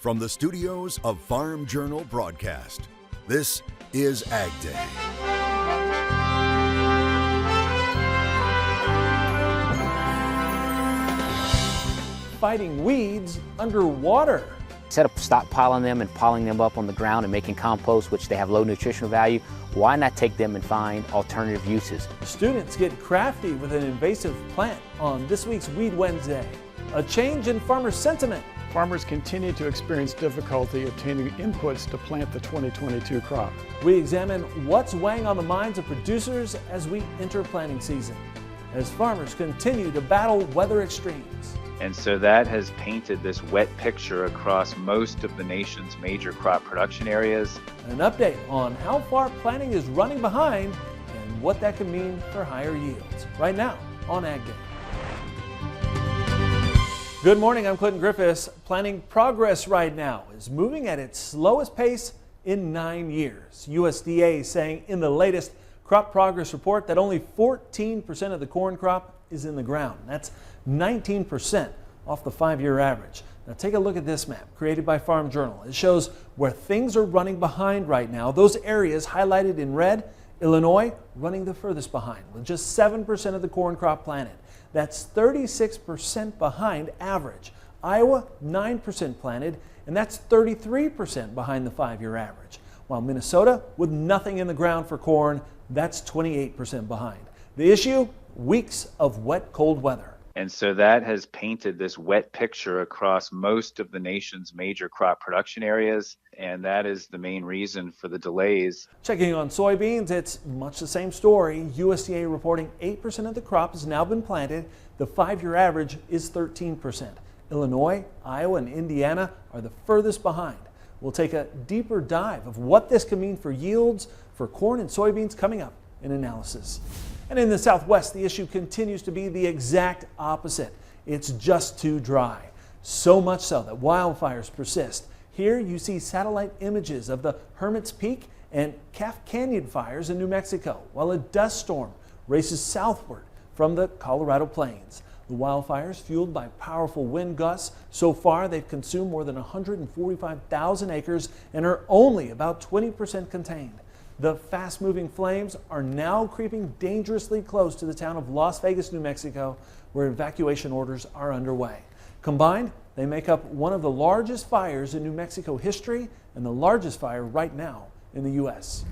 From the studios of Farm Journal Broadcast, this is AgDay. Fighting weeds underwater. Instead of stockpiling them and piling them up on the ground and making compost, which they have low nutritional value, why not take them and find alternative uses? Students get crafty with an invasive plant on this week's Weed Wednesday. A change in farmer sentiment. Farmers continue to experience difficulty obtaining inputs to plant the 2022 crop. We examine what's weighing on the minds of producers as we enter planting season, as farmers continue to battle weather extremes. And so that has painted this wet picture across most of the nation's major crop production areas. An update on how far planting is running behind and what that could mean for higher yields. Right now on AgDay. Good morning, I'm Clinton Griffiths. Planting progress right now is moving at its slowest pace in 9 years. USDA saying in the latest crop progress report that only 14% of the corn crop is in the ground. That's 19% off the 5-year average. Now take a look at this map created by Farm Journal. It shows where things are running behind right now. Those areas highlighted in red, Illinois running the furthest behind with just 7% of the corn crop planted. That's 36% behind average. Iowa 9% planted, and that's 33% behind the 5-year average. While Minnesota with nothing in the ground for corn, that's 28% behind. The issue? Weeks of wet, cold weather. And so that has painted this wet picture across most of the nation's major crop production areas, and that is the main reason for the delays. Checking on soybeans, it's much the same story. USDA reporting 8% of the crop has now been planted. The 5-year average is 13%. Illinois, Iowa, and Indiana are the furthest behind. We'll take a deeper dive of what this can mean for yields for corn and soybeans coming up in analysis. And in the Southwest, the issue continues to be the exact opposite. It's just too dry. So much so that wildfires persist. Here you see satellite images of the Hermit's Peak and Calf Canyon fires in New Mexico, while a dust storm races southward from the Colorado plains. The wildfires, fueled by powerful wind gusts, so far they've consumed more than 145,000 acres and are only about 20% contained. The fast-moving flames are now creeping dangerously close to the town of Las Vegas, New Mexico, where evacuation orders are underway. Combined, they make up one of the largest fires in New Mexico history and the largest fire right now in the U.S.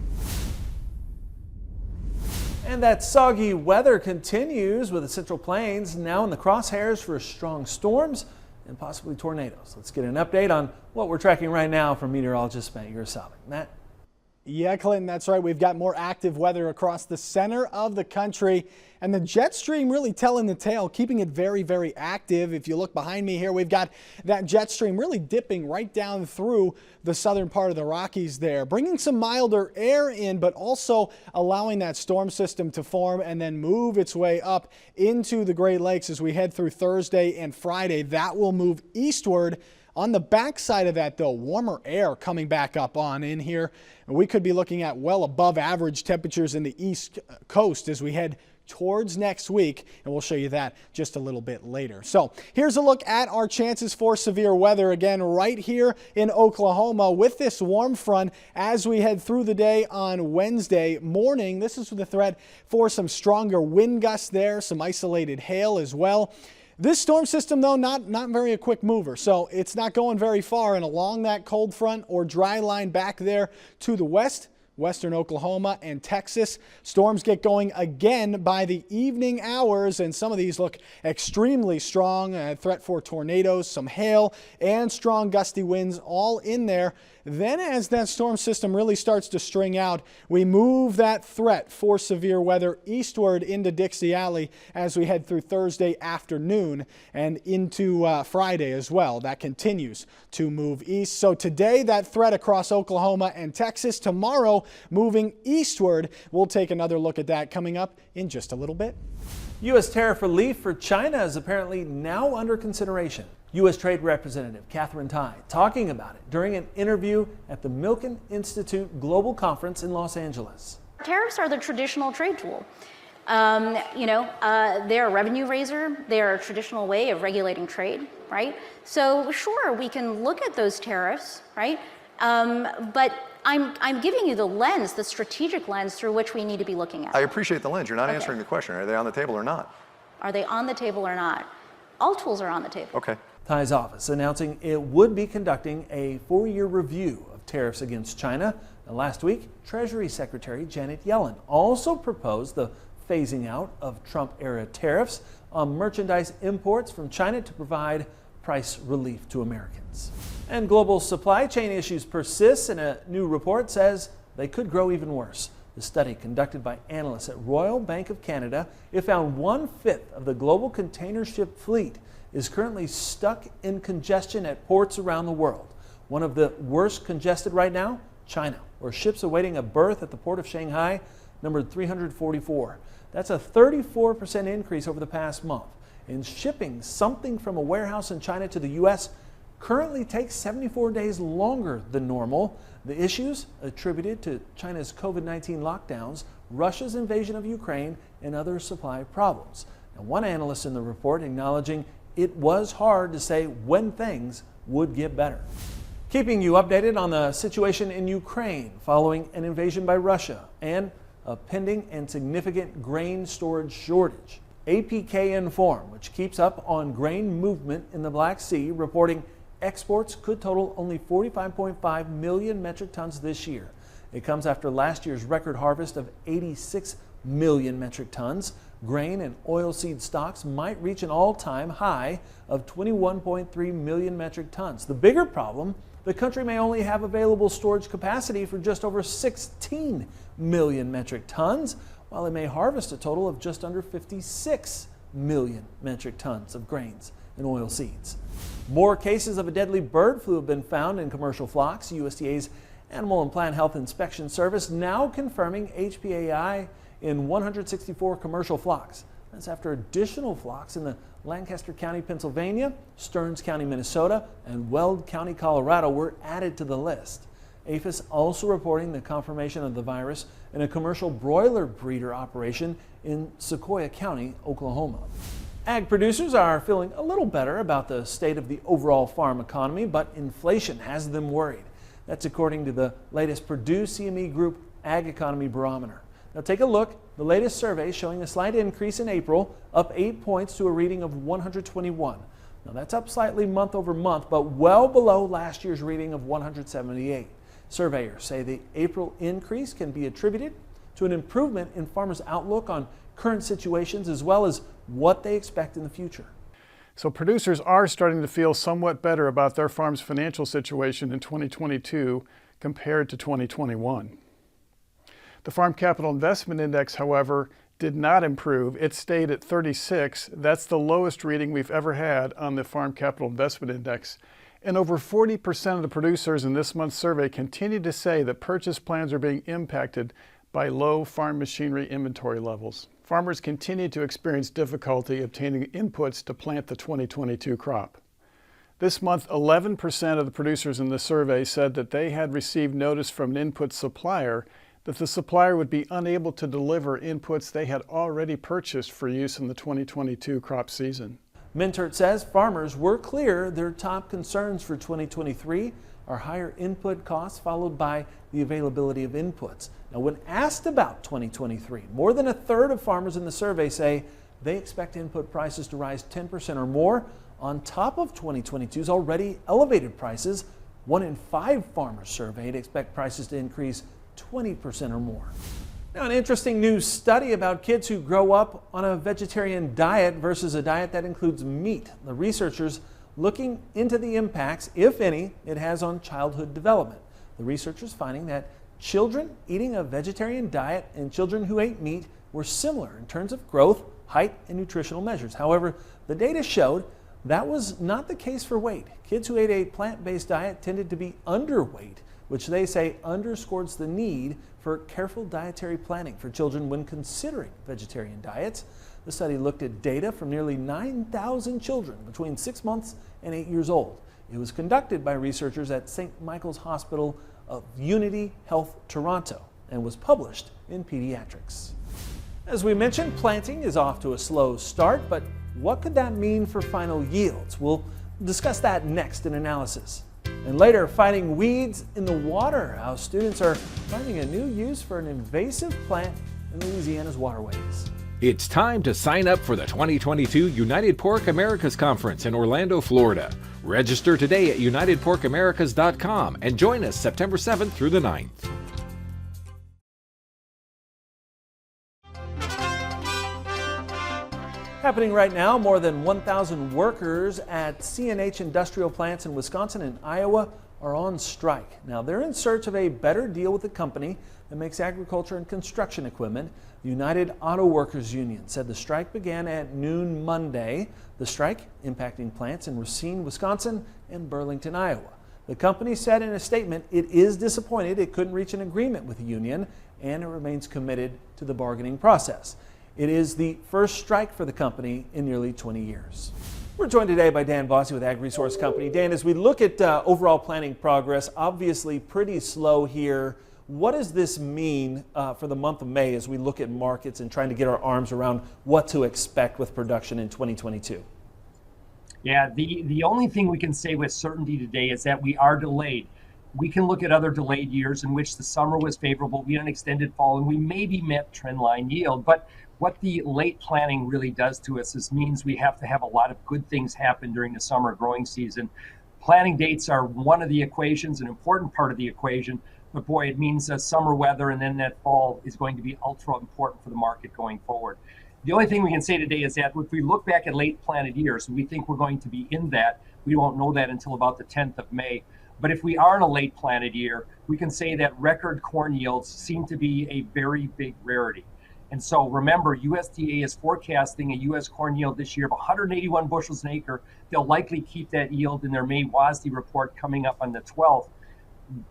And that soggy weather continues with the Central Plains now in the crosshairs for strong storms and possibly tornadoes. Let's get an update on what we're tracking right now from meteorologist Matt Yurosavik. Matt? Yeah, Clinton, that's right. We've got more active weather across the center of the country, and the jet stream really telling the tale, keeping it very, very active. If you look behind me here, we've got that jet stream really dipping right down through the southern part of the Rockies there, bringing some milder air in, but also allowing that storm system to form and then move its way up into the Great Lakes as we head through Thursday and Friday. That will move eastward. On the backside of that, though, warmer air coming back up on in here. We could be looking at well above average temperatures in the East Coast as we head towards next week, and we'll show you that just a little bit later. So here's a look at our chances for severe weather again right here in Oklahoma with this warm front as we head through the day on Wednesday morning. This is the threat for some stronger wind gusts there, some isolated hail as well. This storm system, though, not very a quick mover, so it's not going very far. And along that cold front or dry line back there to the west, western Oklahoma and Texas, storms get going again by the evening hours, and some of these look extremely strong. Threat for tornadoes, some hail, and strong gusty winds all in there. Then as that storm system really starts to string out, we move that threat for severe weather eastward into Dixie Alley as we head through Thursday afternoon and into Friday as well. That continues to move east. So today that threat across Oklahoma and Texas. Tomorrow moving eastward. We'll take another look at that coming up in just a little bit. U.S. tariff relief for China is apparently now under consideration. U.S. Trade Representative Catherine Tai talking about it during an interview at the Milken Institute Global Conference in Los Angeles. Tariffs are the traditional trade tool. They're a revenue raiser. They're a traditional way of regulating trade. right? So sure, we can look at those tariffs, right? But I'm giving you the lens, the strategic lens through which we need to be looking at. I appreciate the lens. You're not answering the question. Are they on the table or not? Are they on the table or not? All tools are on the table. Okay. Ty's office announcing it would be conducting a 4-year review of tariffs against China. Now, last week, Treasury Secretary Janet Yellen also proposed the phasing out of Trump-era tariffs on merchandise imports from China to provide price relief to Americans. And global supply chain issues persist, and a new report says they could grow even worse. The study conducted by analysts at Royal Bank of Canada, it found 1/5 of the global container ship fleet is currently stuck in congestion at ports around the world. One of the worst congested right now, China, where ships awaiting a berth at the port of Shanghai numbered 344. That's a 34% increase over the past month. And shipping something from a warehouse in China to the U.S. currently takes 74 days longer than normal. The issues attributed to China's COVID-19 lockdowns, Russia's invasion of Ukraine, and other supply problems. Now, one analyst in the report acknowledging it was hard to say when things would get better. Keeping you updated on the situation in Ukraine following an invasion by Russia and a pending and significant grain storage shortage. APK Inform, which keeps up on grain movement in the Black Sea, reporting exports could total only 45.5 million metric tons this year. It comes after last year's record harvest of 86 million metric tons. Grain and oilseed stocks might reach an all-time high of 21.3 million metric tons. The bigger problem, the country may only have available storage capacity for just over 16 million metric tons, while it may harvest a total of just under 56 million metric tons of grains and oilseeds. More cases of a deadly bird flu have been found in commercial flocks. USDA's Animal and Plant Health Inspection Service now confirming HPAI in 164 commercial flocks. That's after additional flocks in the Lancaster County, Pennsylvania, Stearns County, Minnesota, and Weld County, Colorado were added to the list. APHIS also reporting the confirmation of the virus in a commercial broiler breeder operation in Sequoia County, Oklahoma. Ag producers are feeling a little better about the state of the overall farm economy, but inflation has them worried. That's according to the latest Purdue CME Group Ag Economy Barometer. Now take a look. The latest survey showing a slight increase in April, up 8 points to a reading of 121. Now that's up slightly month over month, but well below last year's reading of 178. Surveyors say the April increase can be attributed to an improvement in farmers' outlook on current situations as well as what they expect in the future. So producers are starting to feel somewhat better about their farm's financial situation in 2022 compared to 2021. The Farm Capital Investment Index, however, did not improve. It stayed at 36. That's the lowest reading we've ever had on the Farm Capital Investment Index. And over 40% of the producers in this month's survey continue to say that purchase plans are being impacted by low farm machinery inventory levels. Farmers continue to experience difficulty obtaining inputs to plant the 2022 crop. This month, 11% of the producers in the survey said that they had received notice from an input supplier that the supplier would be unable to deliver inputs they had already purchased for use in the 2022 crop season. Mintert says farmers were clear their top concerns for 2023 are higher input costs followed by the availability of inputs. Now, when asked about 2023, more than a third of farmers in the survey say they expect input prices to rise 10% or more on top of 2022's already elevated prices. 1 in 5 farmers surveyed expect prices to increase 20% or more. Now, an interesting new study about kids who grow up on a vegetarian diet versus a diet that includes meat. The researchers looking into the impacts, if any, it has on childhood development. The researchers finding that children eating a vegetarian diet and children who ate meat were similar in terms of growth, height, and nutritional measures. However, the data showed that was not the case for weight. Kids who ate a plant-based diet tended to be underweight, which they say underscores the need for careful dietary planning for children when considering vegetarian diets. The study looked at data from nearly 9,000 children between 6 months and 8 years old. It was conducted by researchers at St. Michael's Hospital of Unity Health, Toronto, and was published in Pediatrics. As we mentioned, planting is off to a slow start, but what could that mean for final yields? Will Discuss that next in Analysis. And later, fighting weeds in the water, how students are finding a new use for an invasive plant in Louisiana's waterways. It's time to sign up for the 2022 United Pork Americas Conference in Orlando, Florida. Register today at unitedporkamericas.com and join us September 7th through the 9th. Happening right now, more than 1,000 workers at C&H industrial plants in Wisconsin and Iowa are on strike. Now, they're in search of a better deal with the company that makes agriculture and construction equipment. The United Auto Workers Union said the strike began at noon Monday. The strike impacting plants in Racine, Wisconsin and Burlington, Iowa. The company said in a statement it is disappointed it couldn't reach an agreement with the union and it remains committed to the bargaining process. It is the first strike for the company in nearly 20 years. We're joined today by Dan Bosse with Ag Resource Company. Dan, as we look at overall planting progress, obviously pretty slow here. What does this mean for the month of May as we look at markets and trying to get our arms around what to expect with production in 2022? Yeah, the only thing we can say with certainty today is that we are delayed. We can look at other delayed years in which the summer was favorable, we had an extended fall, and we maybe met trendline yield. But what the late planting really does to us is means we have to have a lot of good things happen during the summer growing season. Planting dates are one of the equations, an important part of the equation. But boy, it means summer weather and then that fall is going to be ultra important for the market going forward. The only thing we can say today is that if we look back at late planted years, and we think we're going to be in that, we won't know that until about the 10th of May. But if we are in a late planted year, we can say that record corn yields seem to be a very big rarity. And so remember, USDA is forecasting a U.S. corn yield this year of 181 bushels an acre. They'll likely keep that yield in their May WASDE report coming up on the 12th.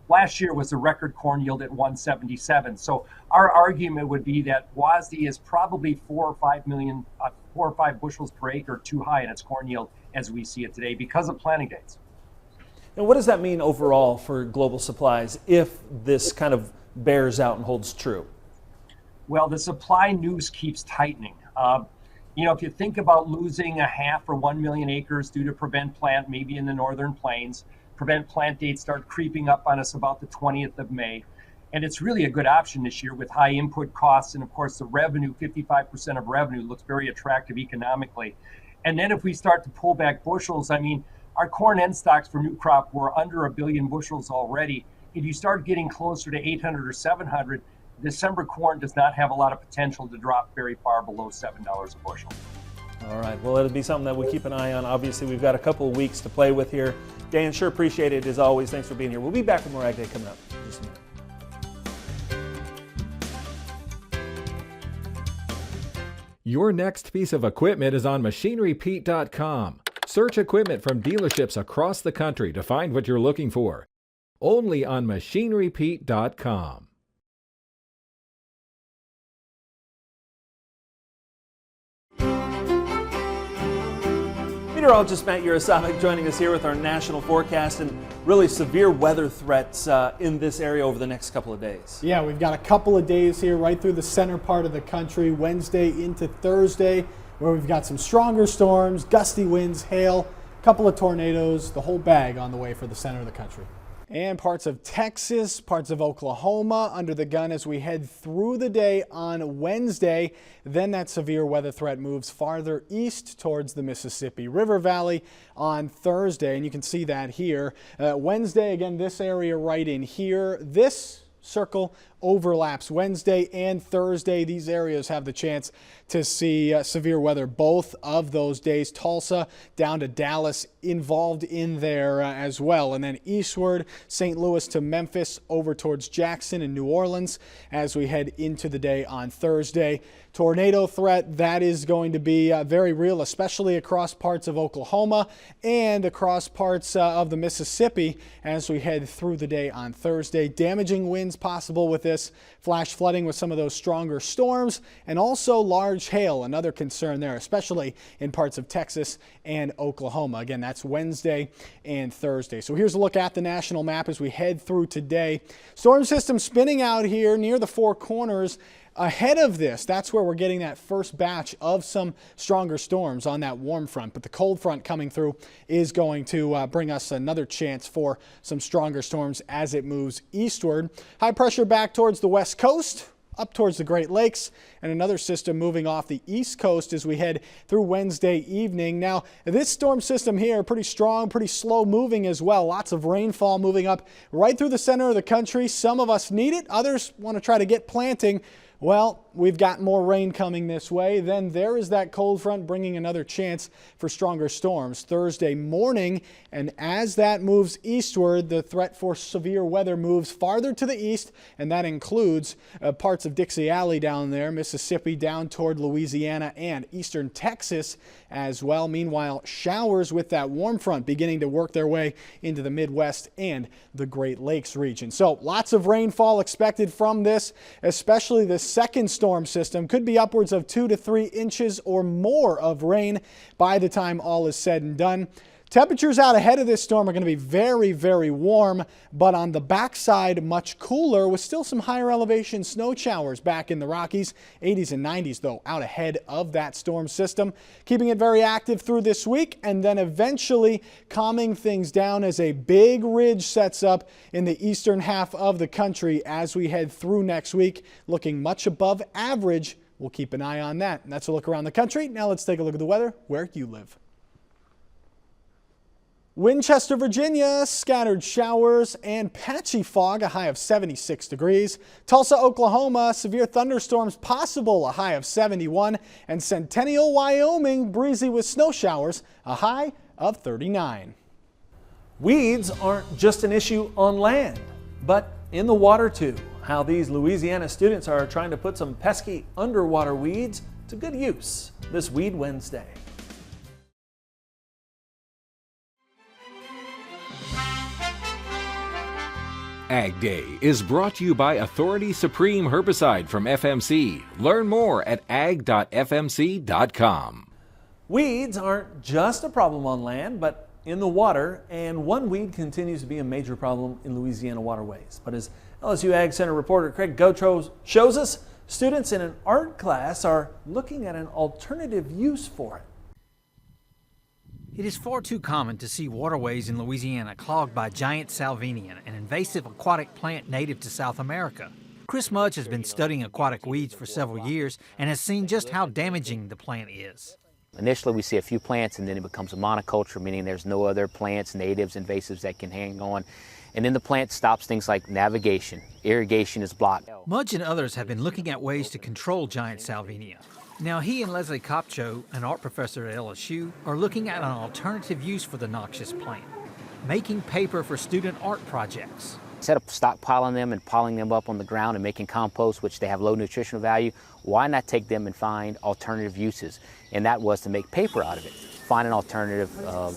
Last year was a record corn yield at 177. So our argument would be that WASDE is probably 4 or 5 bushels per acre too high in its corn yield as we see it today because of planting dates. And what does that mean overall for global supplies if this kind of bears out and holds true? Well, the supply noose keeps tightening. If you think about losing a half or 1 million acres due to prevent plant, maybe in the northern plains, prevent plant dates start creeping up on us about the 20th of May. And it's really a good option this year with high input costs. And of course, the revenue, 55% of revenue looks very attractive economically. And then if we start to pull back bushels, our corn end stocks for new crop were under 1 billion bushels already. If you start getting closer to 800 or 700, December corn does not have a lot of potential to drop very far below $7 a bushel. All right, well, it'll be something that we keep an eye on. Obviously, we've got a couple of weeks to play with here. Dan, sure appreciate it as always. Thanks for being here. We'll be back with more Ag Day coming up in just a minute. Your next piece of equipment is on MachineryPete.com. Search equipment from dealerships across the country to find what you're looking for. Only on MachineryPete.com. Meteorologist Matt Urisovic joining us here with our national forecast and really severe weather threats in this area over the next couple of days. Yeah, we've got a couple of days here right through the center part of the country, Wednesday into Thursday, where we've got some stronger storms, gusty winds, hail, a couple of tornadoes, the whole bag on the way for the center of the country. And parts of Texas, parts of Oklahoma under the gun as we head through the day on Wednesday. Then that severe weather threat moves farther east towards the Mississippi River Valley on Thursday. And you can see that here. Wednesday, again, this area right in here. This circle overlaps Wednesday and Thursday. These areas have the chance to see severe weather both of those days. Tulsa down to Dallas involved in there as well. And then eastward, St. Louis to Memphis over towards Jackson and New Orleans as we head into the day on Thursday. Tornado threat, that is going to be very real, especially across parts of Oklahoma and across parts of the Mississippi as we head through the day on Thursday. Damaging winds possible with this, flash flooding with some of those stronger storms, and also large hail, another concern there, especially in parts of Texas and Oklahoma. Again, that's Wednesday and Thursday. So here's a look at the national map as we head through today. Storm system spinning out here near the Four Corners. ahead of this, that's where we're getting that first batch of some stronger storms on that warm front. But the cold front coming through is going to bring us another chance for some stronger storms as it moves eastward. High pressure back towards the west coast, up towards the Great Lakes, and another system moving off the east coast as we head through Wednesday evening. Now, this storm system here, pretty strong, pretty slow moving as well. Lots of rainfall moving up right through the center of the country. Some of us need it. Others want to try to get planting. Well, we've got more rain coming this way. Then there is that cold front bringing another chance for stronger storms Thursday morning. And as that moves eastward, the threat for severe weather moves farther to the east, and that includes parts of Dixie Alley down there, Mississippi down toward Louisiana and eastern Texas as well. Meanwhile, showers with that warm front beginning to work their way into the Midwest and the Great Lakes region. So lots of rainfall expected from this, especially the second storm system. Could be upwards of 2 to 3 inches or more of rain by the time all is said and done. Temperatures out ahead of this storm are going to be very, very warm, but on the backside much cooler with still some higher elevation snow showers back in the Rockies. 80s and 90s though out ahead of that storm system. Keeping it very active through this week and then eventually calming things down as a big ridge sets up in the eastern half of the country as we head through next week, looking much above average. We'll keep an eye on that. And that's a look around the country. Now let's take a look at the weather where you live. Winchester, Virginia, scattered showers and patchy fog, a high of 76 degrees. Tulsa, Oklahoma, severe thunderstorms possible, a high of 71. And Centennial, Wyoming, breezy with snow showers, a high of 39. Weeds aren't just an issue on land, but in the water too. How these Louisiana students are trying to put some pesky underwater weeds to good use this Weed Wednesday. AgDay is brought to you by Authority Supreme Herbicide from FMC. Learn more at ag.fmc.com. Weeds aren't just a problem on land, but in the water, and one weed continues to be a major problem in Louisiana waterways. But as LSU Ag Center reporter Craig Gautreaux shows us, students in an art class are looking at an alternative use for it. It is far too common to see waterways in Louisiana clogged by giant salvinium, an invasive aquatic plant native to South America. Chris Mudge has been studying aquatic weeds for several years and has seen just how damaging the plant is. Initially we see a few plants and then it becomes a monoculture, meaning there's no other plants, natives, invasives that can hang on. And then the plant stops things like navigation. Irrigation is blocked. Mudge and others have been looking at ways to control giant salvinia. Now he and Leslie Kopcho, an art professor at LSU, are looking at an alternative use for the noxious plant, making paper for student art projects. Instead of stockpiling them and piling them up on the ground and making compost, which they have low nutritional value, why not take them and find alternative uses? And that was to make paper out of it, find an alternative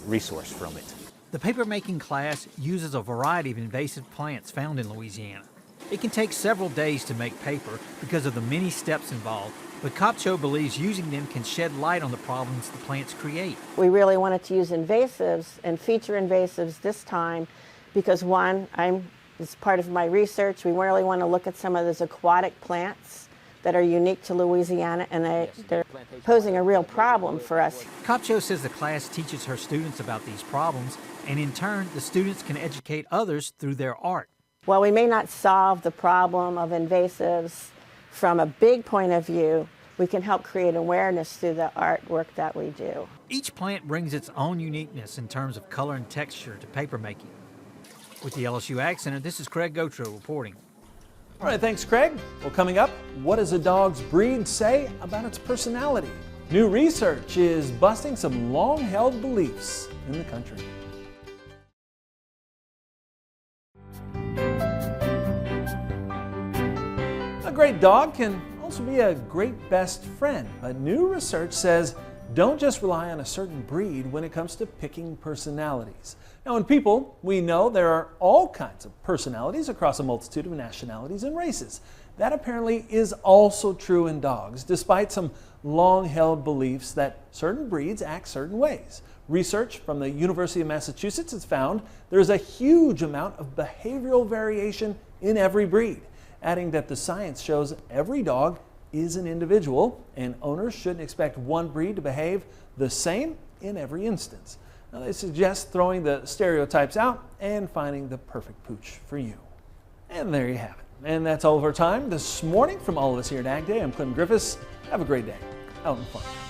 resource from it. The paper-making class uses a variety of invasive plants found in Louisiana. It can take several days to make paper because of the many steps involved, but Kopcho believes using them can shed light on the problems the plants create. We really wanted to use invasives and feature invasives this time because one, as part of my research, we really want to look at some of those aquatic plants that are unique to Louisiana, and they're posing a real problem for us. Kopcho says the class teaches her students about these problems, and in turn, the students can educate others through their art. While we may not solve the problem of invasives from a big point of view, we can help create awareness through the artwork that we do. Each plant brings its own uniqueness in terms of color and texture to paper making. With the LSU Ag Center, this is Craig Gautreaux reporting. All right, thanks, Craig. Well, coming up, what does a dog's breed say about its personality? New research is busting some long-held beliefs in the country. A great dog can also be a great best friend, but new research says don't just rely on a certain breed when it comes to picking personalities. Now, in people, we know there are all kinds of personalities across a multitude of nationalities and races. That apparently is also true in dogs, despite some long-held beliefs that certain breeds act certain ways. Research from the University of Massachusetts has found there is a huge amount of behavioral variation in every breed. adding that the science shows every dog is an individual and owners shouldn't expect one breed to behave the same in every instance. Now, they suggest throwing the stereotypes out and finding the perfect pooch for you. And there you have it. And that's all of our time this morning. From all of us here at AgDay, I'm Clinton Griffiths. Have a great day out in the farm.